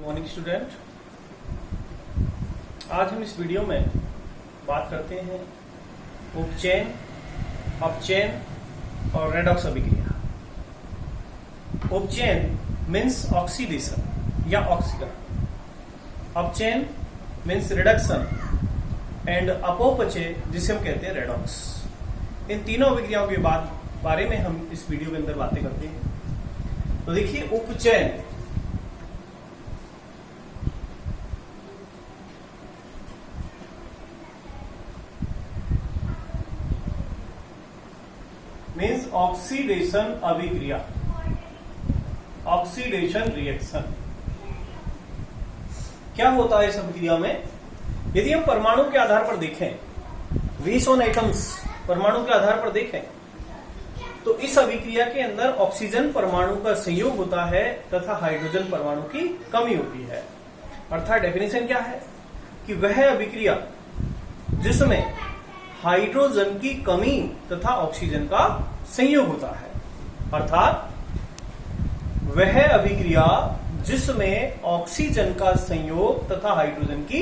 Morning student. आज हम इस वीडियो में बात करते हैं उपचयन, अपचयन और रेडॉक्स अभिक्रिया। उपचयन मीन्स ऑक्सीडेशन या ऑक्सीकरण, अपचयन मीन्स रिडक्शन एंड अपोपचय जिसे हम कहते हैं रेडॉक्स। इन तीनों अभिक्रियाओं के बारे में हम इस वीडियो के अंदर बातें करते हैं। तो देखिए, उपचयन मीन्स ऑक्सीडेशन अभिक्रिया, ऑक्सीडेशन रिएक्शन। क्या होता है इस अभिक्रिया में? यदि हम परमाणु के आधार पर देखें, वीस ऑन एटम्स परमाणु के आधार पर देखें, तो इस अभिक्रिया के अंदर ऑक्सीजन परमाणु का संयोग होता है तथा हाइड्रोजन परमाणु की कमी होती है। अर्थात डेफिनेशन क्या है कि वह अभिक्रिया जिसमें हाइड्रोजन की कमी तथा ऑक्सीजन का संयोग होता है, अर्थात वह अभिक्रिया जिसमें ऑक्सीजन का संयोग तथा हाइड्रोजन की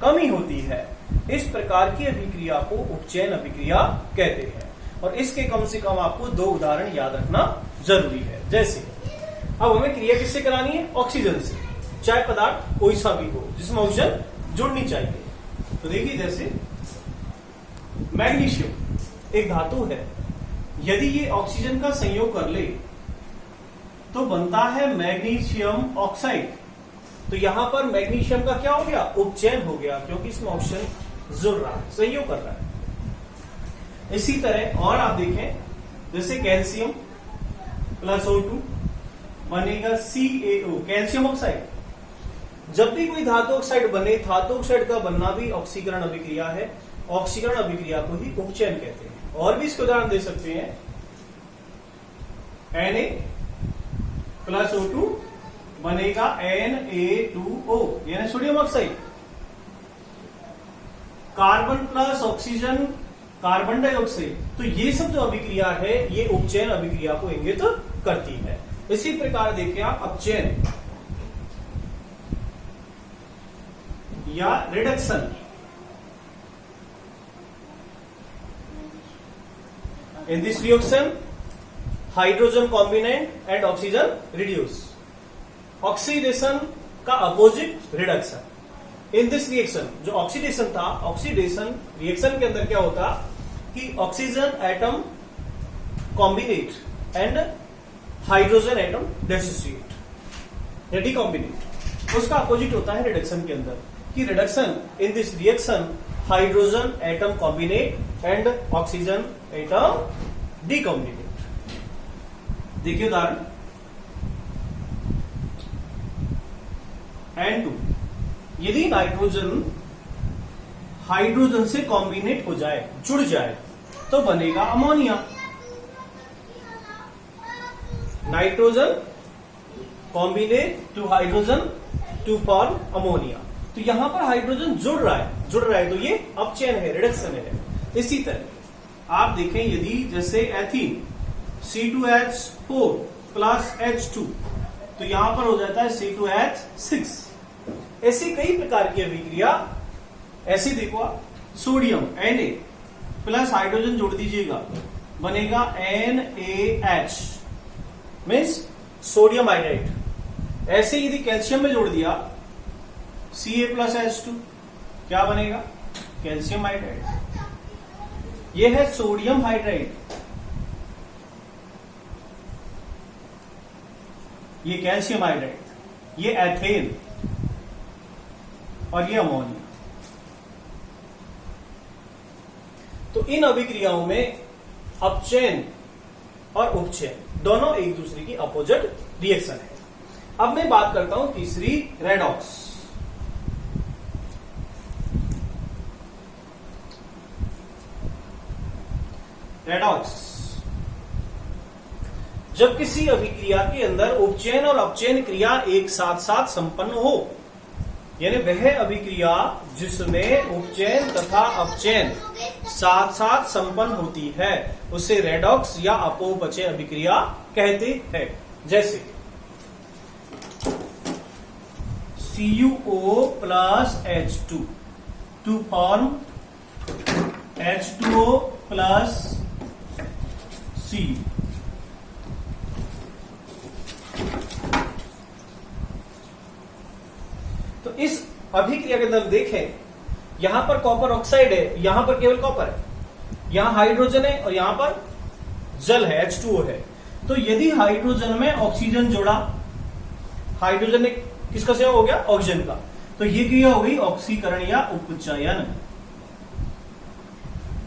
कमी होती है, इस प्रकार की अभिक्रिया को उपचयन अभिक्रिया कहते हैं। और इसके कम से कम आपको दो उदाहरण याद रखना जरूरी है। जैसे अब हमें क्रिया किससे करानी है? ऑक्सीजन से, चाहे पदार्थ कोई सा भी हो जिसमें ऑक्सीजन जुड़नी चाहिए। तो देखिए, जैसे मैग्नीशियम एक धातु है, यदि ये ऑक्सीजन का संयोग कर ले तो बनता है मैग्नीशियम ऑक्साइड। तो यहां पर मैग्नीशियम का क्या हो गया? उपचयन हो गया, क्योंकि इसमें ऑक्सीजन जुड़ रहा है, संयोग कर रहा है। इसी तरह और आप देखें, जैसे कैल्शियम प्लस O2 बनेगा CaO, कैल्शियम ऑक्साइड। जब भी कोई धातु ऑक्साइड बने, धातु ऑक्साइड का बनना भी ऑक्सीकरण अभिक्रिया है। ऑक्सीकरण अभिक्रिया को ही उपचयन कहते हैं। और भी इसके उदाहरण दे सकते हैं, Na प्लस O2 बनेगा Na2O, यानी sodium oxide. Carbon plus oxygen carbon dioxide. तो ये सब जो अभिक्रिया है, ये उपचयन अभिक्रिया को इंगित करती है। इसी प्रकार देखिए आप अपचयन या reduction. In this reaction, hydrogen combinate and oxygen reduce. Oxidation का opposite reduction. In this reaction, जो ऑक्सीडेशन था, ऑक्सीडेशन रिएक्शन के अंदर क्या होता कि oxygen atom combinate and hydrogen atom dissociate या डिकॉम्बिनेट। उसका अपोजिट होता है रिडक्शन के अंदर कि reduction in this reaction hydrogen atom combinate and oxygen atom decombinate. देखिए उदाहरण N2, यदि नाइट्रोजन हाइड्रोजन से कॉम्बिनेट हो जाए, जुड़ जाए, तो बनेगा ammonia. Nitrogen combinate to hydrogen to form ammonia. तो यहां पर हाइड्रोजन जुड़ रहा है, तो ये अपचयन है, रिडक्शन है। इसी तरह आप देखें, यदि जैसे एथीन C2H4 प्लस H2, तो यहां पर हो जाता है C2H6। ऐसी कई प्रकार की अभिक्रिया। ऐसी देखो आप, सोडियम Na प्लस हाइड्रोजन जोड़ दीजिएगा, बनेगा NaH मीन्स सोडियम हाइड्राइड। ऐसे यदि कैल्शियम में जोड़ दिया Ca प्लस H2, क्या बनेगा? Calcium hydride. यह है सोडियम हाइड्राइड, ये कैल्शियम हाइड्राइड, ये एथेन और ये अमोनिया। तो इन अभिक्रियाओं में अपचयन और उपचयन दोनों एक दूसरे की अपोजिट रिएक्शन है। अब मैं बात करता हूं तीसरी, रेडॉक्स। रेडॉक्स जब किसी अभिक्रिया के अंदर उपचयन और अपचयन क्रिया एक साथ साथ संपन्न हो, यानी वह अभिक्रिया जिसमें उपचयन तथा अपचयन साथ साथ संपन्न होती है, उसे रेडॉक्स या अपोपचय अभिक्रिया कहते हैं। जैसे CuO plus H2 to form H2O plus Cu। तो इस अभिक्रिया के अंदर देखें, यहां पर कॉपर ऑक्साइड है, यहां पर केवल कॉपर है, यहां हाइड्रोजन है और यहां पर जल है, H2O है। तो यदि हाइड्रोजन में ऑक्सीजन जोड़ा, हाइड्रोजन ने किसका संयोग हो गया? ऑक्सीजन का, तो ये क्रिया हो गई ऑक्सीकरण या उपचयन।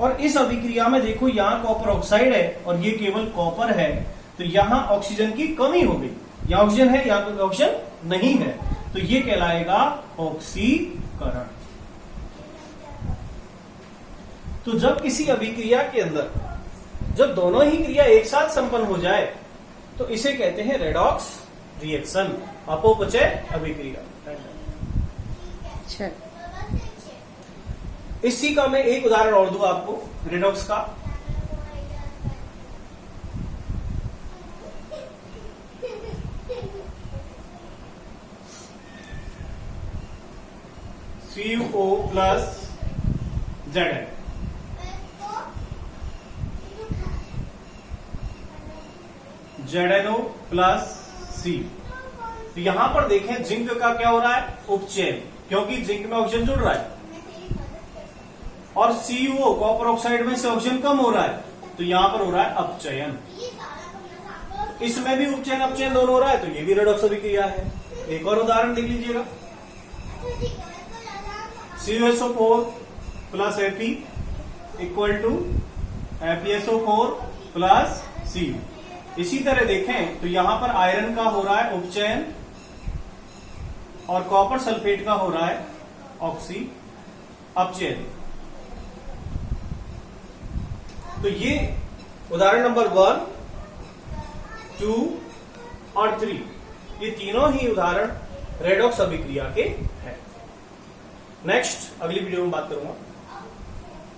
और इस अभिक्रिया में देखो, यहां कॉपर ऑक्साइड है और ये केवल कॉपर है, तो यहां ऑक्सीजन की कमी हो गई। यहां ऑक्सीजन है, यहां कोई ऑक्सीजन नहीं है, तो ये कहलाएगा ऑक्सीकरण। तो जब किसी अभिक्रिया के अंदर जब दोनों ही क्रिया एक साथ संपन्न हो जाए तो इसे कहते हैं रेडॉक्स रिएक्शन, अपोपचय अभिक्रिया। अच्छा, इसी का मैं एक उदाहरण और दूं आपको रेडॉक्स का। CuO plus Zn, ZnO plus C। तो यहां पर देखें जिंक का क्या हो रहा है? उपचयन, क्योंकि जिंक में ऑक्सीजन जुड़ रहा है। और CuO कॉपर ऑक्साइड में से ऑक्सीजन कम हो रहा है, तो यहां पर हो रहा है अपचयन। इसमें भी उपचयन अपचयन दोनों हो रहा है, तो ये भी रेडॉक्स अभिक्रिया है। एक और उदाहरण देख लीजिएगा, CuSO4 plus Fe equal to FeSO4 plus C। इसी तरह देखें तो यहां पर आयरन का हो रहा है उपचयन और कॉपर सल्फेट का हो रहा है ऑक्सी अपचयन। तो ये उदाहरण नंबर 1, 2 और 3, ये तीनों ही उदाहरण रेडॉक्स अभिक्रिया के हैं। नेक्स्ट अगली वीडियो में बात करूंगा।